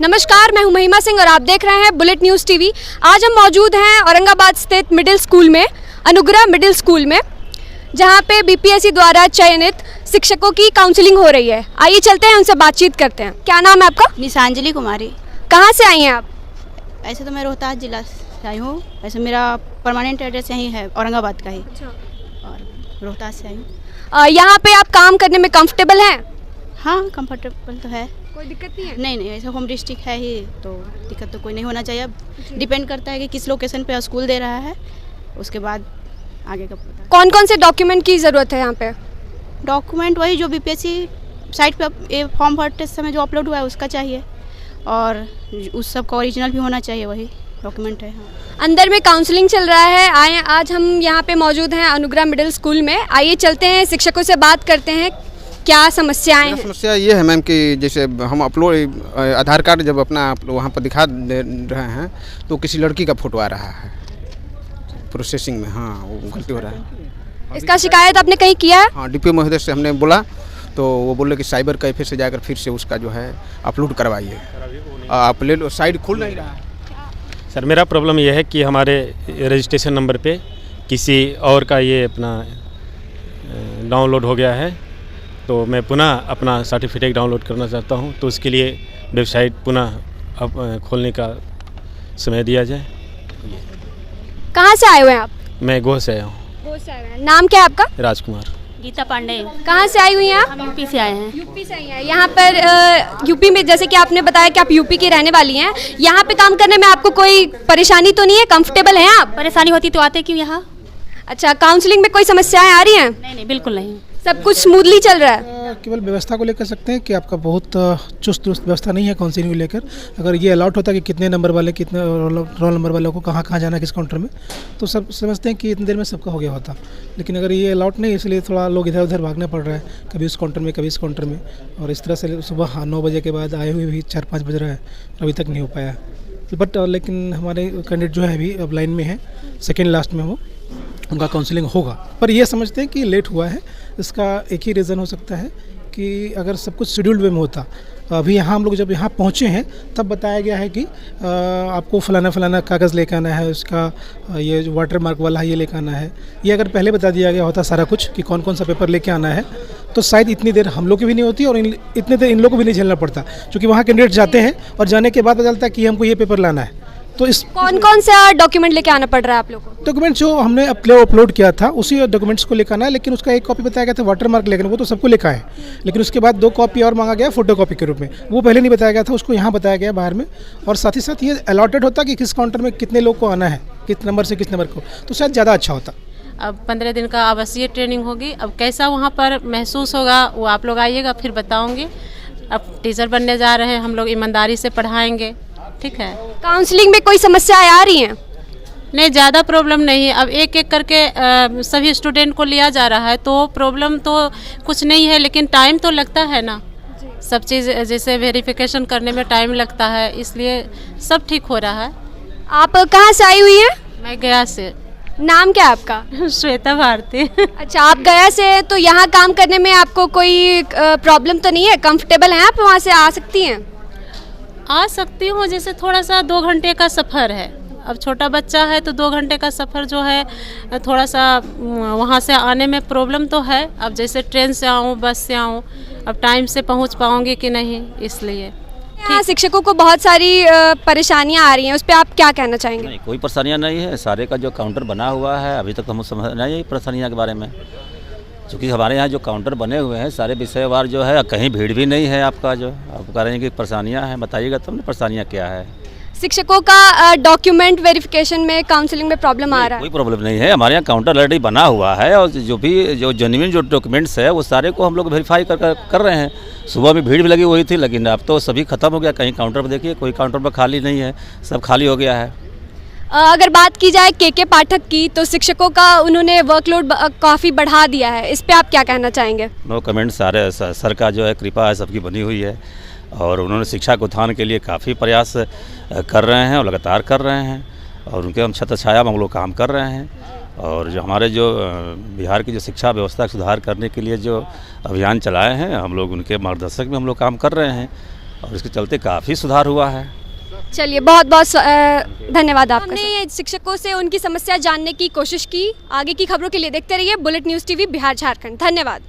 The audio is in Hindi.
नमस्कार, मैं हूं महिमा सिंह और आप देख रहे हैं बुलेट न्यूज़ टीवी। आज हम मौजूद हैं औरंगाबाद स्थित मिडिल स्कूल में, अनुग्रह मिडिल स्कूल में, जहां पे बीपीएससी द्वारा चयनित शिक्षकों की काउंसलिंग हो रही है। आइए चलते हैं, उनसे बातचीत करते हैं। क्या नाम है आपका? निशांजलि कुमारी। कहाँ से आई हैं आप? ऐसे तो मैं रोहतास जिला से आई हूँ। वैसे मेरा परमानेंट एड्रेस यहीं है, औरंगाबाद का ही। और रोहतास से आई हूँ। यहाँ पे आप काम करने में कंफर्टेबल हैं? हाँ, कंफर्टेबल तो है, कोई दिक्कत नहीं है? नहीं, ऐसे होम डिस्ट्रिक्ट है ही तो दिक्कत तो कोई नहीं होना चाहिए। अब डिपेंड करता है कि किस लोकेशन पे स्कूल दे रहा है, उसके बाद आगे का पता। कौन कौन से डॉक्यूमेंट की ज़रूरत है यहाँ पे? डॉक्यूमेंट वही जो बीपीएससी साइट पे फॉर्म भरते समय जो अपलोड हुआ है उसका चाहिए, और उस सब का ओरिजिनल भी होना चाहिए, वही डॉक्यूमेंट है। हाँ। अंदर में काउंसलिंग चल रहा है। आए, आज हम यहाँ पे मौजूद हैं अनुग्रह मिडिल स्कूल में। आइए चलते हैं, शिक्षकों से बात करते हैं क्या समस्याएं हैं। समस्या ये है मैम कि जैसे हम अपलोड आधार कार्ड जब अपना वहाँ पर दिखा दे रहे हैं तो किसी लड़की का फोटो आ रहा है प्रोसेसिंग में। हाँ, वो गलती हो रहा है। इसका शिकायत आपने कहीं किया है? हाँ, डीपीओ महोदय से हमने बोला तो वो बोले कि साइबर कैफे से जाकर फिर से उसका जो है अपलोड करवाइए। आप ले लो, साइट खुल नहीं रहा है। सर, मेरा प्रॉब्लम यह है कि हमारे रजिस्ट्रेशन नंबर पे किसी और का ये अपना डाउनलोड हो गया है, तो मैं पुनः अपना सर्टिफिकेट डाउनलोड करना चाहता हूं, तो उसके लिए वेबसाइट पुनः अब खोलने का समय दिया जाए। कहाँ से आए हुए हैं आप? मैं गोह से आया हूँ। गोह से आए हुए हैं। नाम क्या है आपका? राजकुमार। गीता पांडे। कहाँ से आई हुई हैं आप? हम यूपी से आए हैं। यूपी से आई हैं। यहाँ पर यूपी में, जैसे कि आपने बताया कि आप यूपी की रहने वाली हैं, यहाँ पे काम करने में आपको कोई परेशानी तो नहीं है? कंफर्टेबल हैं आप? परेशानी होती तो आते क्यों यहाँ? अच्छा, काउंसलिंग में कोई समस्याएं आ रही हैं? नहीं, बिल्कुल नहीं। सब कुछ स्मूथली चल रहा है? केवल व्यवस्था को लेकर सकते हैं कि आपका बहुत चुस्त दुरुस्त व्यवस्था नहीं है काउंसलिंग को लेकर। अगर ये अलाउट होता कि कितने नंबर वाले, कितने रोल नंबर वालों को कहाँ कहाँ जाना है, किस काउंटर में, तो सब समझते हैं कि इतनी देर में सबका हो गया होता। लेकिन अगर ये अलाउट नहीं, इसलिए थोड़ा लोग इधर उधर भागना पड़ रहा है, कभी उस काउंटर में, कभी इस काउंटर में, और इस तरह से सुबह 9 बजे के बाद आए हुए भी 4-5 बज रहा है, अभी तक नहीं हो पाया। बट लेकिन हमारे कैंडिडेट जो है अभी अब लाइन में है, सेकेंड लास्ट में, वो उनका काउंसलिंग होगा। पर ये समझते हैं कि लेट हुआ है। इसका एक ही रीज़न हो सकता है कि अगर सब कुछ शेड्यूल्ड वे में होता। अभी यहाँ हम लोग जब यहाँ पहुँचे हैं तब बताया गया है कि आपको फलाना कागज़ लेकर आना है, उसका ये जो वाटर मार्क वाला है ये लेकर आना है। ये अगर पहले बता दिया गया होता सारा कुछ कि कौन कौन सा पेपर लेके आना है, तो शायद इतनी देर हम लोग की भी नहीं होती और इतने देर इन लोग को भी नहीं झेलना पड़ता। क्योंकि वहाँ कैंडिडेट जाते हैं और जाने के बाद पता चलता है कि हमको ये पेपर लाना है। तो इस कौन कौन सा डॉक्यूमेंट लेके आना पड़ रहा है आप लोगों को? डॉक्यूमेंट जो हमने अपलोड किया था उसी डॉक्यूमेंट्स को लेकर आना है, लेकिन उसका एक कॉपी बताया गया था वाटर मार्क लेकर, वो तो सबको लिखा है। लेकिन उसके बाद 2 कॉपी और मांगा गया फोटो कॉपी के रूप में, वो पहले नहीं बताया गया था, उसको यहाँ बताया गया बाहर में। और साथ ही साथ ये अलॉटेड होता कि किस काउंटर में कितने लोग को आना है, किस नंबर से किस नंबर को, तो शायद ज़्यादा अच्छा होता। अब 15 दिन का आवासीय ट्रेनिंग होगी। अब कैसा वहाँ पर महसूस होगा वो आप लोग आइएगा फिर बताओगे। अब टीचर बनने जा रहे हैं हम लोग, ईमानदारी से पढ़ाएंगे, ठीक है। काउंसलिंग में कोई समस्याएं आ रही हैं? नहीं, ज़्यादा प्रॉब्लम नहीं है। अब एक एक करके सभी स्टूडेंट को लिया जा रहा है, तो प्रॉब्लम तो कुछ नहीं है, लेकिन टाइम तो लगता है ना। सब चीज़ जैसे वेरिफिकेशन करने में टाइम लगता है, इसलिए सब ठीक हो रहा है। आप कहाँ से आई हुई हैं? मैं गया से। नाम क्या है आपका? श्वेता भारती। अच्छा, आप गया से, तो यहाँ काम करने में आपको कोई प्रॉब्लम तो नहीं है? कंफर्टेबल हैं आप? वहाँ से आ सकती हैं? आ सकती हूँ, जैसे थोड़ा सा 2 घंटे का सफ़र है। अब छोटा बच्चा है तो 2 घंटे का सफ़र जो है थोड़ा सा वहाँ से आने में प्रॉब्लम तो है। अब जैसे ट्रेन से आऊँ, बस से आऊँ, अब टाइम से पहुँच पाऊँगी कि नहीं, इसलिए। यहाँ शिक्षकों को बहुत सारी परेशानियाँ आ रही हैं, उस पर आप क्या कहना चाहेंगे? नहीं, कोई परेशानियाँ नहीं है। सारे का जो काउंटर बना हुआ है अभी तक तो हम समझ नहीं परेशानियाँ के बारे में, क्योंकि हमारे यहाँ जो काउंटर बने हुए हैं सारे विषयवार जो है, कहीं भीड़ भी नहीं है। आपका जो आप कह रहे हैं कि परेशानियाँ हैं, बताइएगा तब ना परेशानियाँ क्या है। शिक्षकों का डॉक्यूमेंट वेरिफिकेशन में, काउंसलिंग में प्रॉब्लम आ रहा है? कोई प्रॉब्लम नहीं है, हमारे यहाँ काउंटर ऑलरेडी बना हुआ है, और जो जेन्युइन जो डॉक्यूमेंट्स है वो सारे को हम लोग वेरीफाई कर रहे हैं। सुबह में भीड़ भी लगी हुई थी, लेकिन अब तो सभी खत्म हो गया। कहीं काउंटर पर देखिए, कोई काउंटर पर खाली नहीं है, सब खाली हो गया है। अगर बात की जाए के पाठक की, तो शिक्षकों का उन्होंने वर्कलोड काफ़ी बढ़ा दिया है, इस पे आप क्या कहना चाहेंगे? No comment. सारे सर का जो है कृपा है सबकी बनी हुई है, और उन्होंने शिक्षा के उत्थान के लिए काफ़ी प्रयास कर रहे हैं और लगातार कर रहे हैं, और उनके हम छत्र छाया में हम लोग काम कर रहे हैं। और जो हमारे जो बिहार की जो शिक्षा व्यवस्था सुधार करने के लिए जो अभियान चलाए हैं हम लोग, उनके मार्गदर्शक में हम लोग काम कर रहे हैं। और इसके चलते काफ़ी सुधार हुआ है। चलिए, बहुत बहुत धन्यवाद आपका। हमने ये शिक्षकों से उनकी समस्या जानने की कोशिश की। आगे की खबरों के लिए देखते रहिए bullet news TV Bihar Jharkhand. धन्यवाद।